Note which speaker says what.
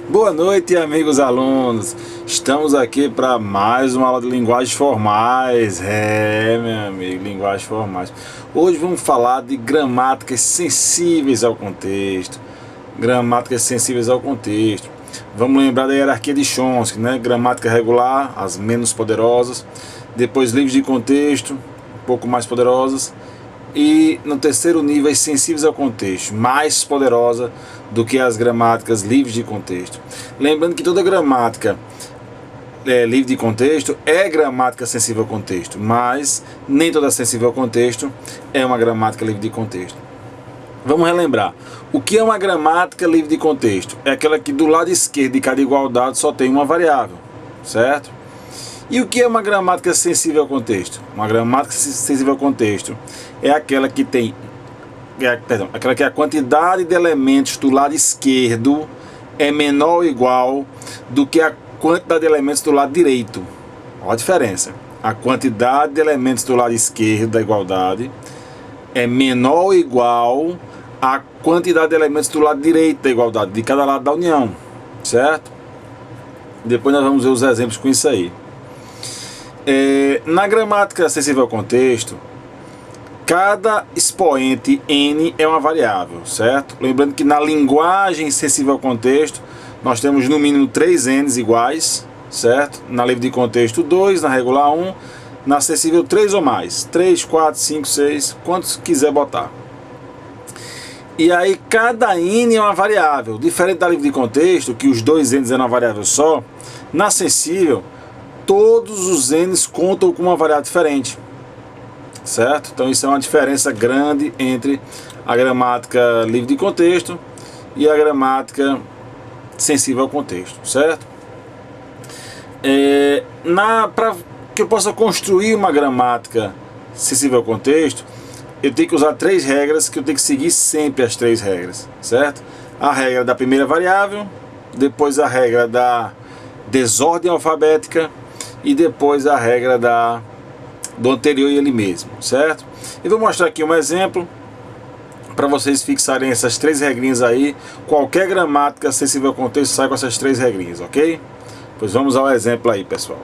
Speaker 1: Boa noite, amigos alunos. Estamos aqui para mais uma aula de linguagens formais. Meu amigo, linguagens formais. Hoje vamos falar de gramáticas sensíveis ao contexto. Gramáticas sensíveis ao contexto. Vamos lembrar da hierarquia de Chomsky, né? Gramática regular, as menos poderosas. Depois livres de contexto, um pouco mais poderosas. E no terceiro nível, as sensíveis ao contexto, mais poderosa do que as gramáticas livres de contexto. Lembrando que toda gramática livre de contexto é gramática sensível ao contexto, mas nem toda sensível ao contexto é uma gramática livre de contexto. Vamos relembrar. O que é uma gramática livre de contexto? É aquela que do lado esquerdo de cada igualdade só tem uma variável, certo? E o que é uma gramática sensível ao contexto? Uma gramática sensível ao contexto é aquela que tem, aquela que a quantidade de elementos do lado esquerdo é menor ou igual do que a quantidade de elementos do lado direito. Olha a diferença. A quantidade de elementos do lado esquerdo da igualdade é menor ou igual à quantidade de elementos do lado direito da igualdade, de cada lado da união, certo? Depois nós vamos ver os exemplos com isso aí. Na gramática sensível ao contexto, cada expoente n é uma variável, certo? Lembrando que na linguagem sensível ao contexto, nós temos no mínimo 3 n's iguais, certo? Na livre de contexto 2, na regular 1, na sensível 3 ou mais, 3, 4, 5, 6, quantos quiser botar. E aí cada n é uma variável, diferente da livre de contexto, que os 2 n's é uma variável só. Na sensível, todos os n's contam com uma variável diferente, certo? Então isso é uma diferença grande entre a gramática livre de contexto e a gramática sensível ao contexto, certo? Para que eu possa construir uma gramática sensível ao contexto, eu tenho que usar 3 regras, que eu tenho que seguir sempre as 3 regras, certo? A regra da primeira variável, depois a regra da desordem alfabética e depois a regra do anterior e ele mesmo, certo? Eu vou mostrar aqui um exemplo para vocês fixarem essas 3 regrinhas aí. Qualquer gramática sensível ao contexto sai com essas 3 regrinhas, ok? Pois vamos ao exemplo aí, pessoal.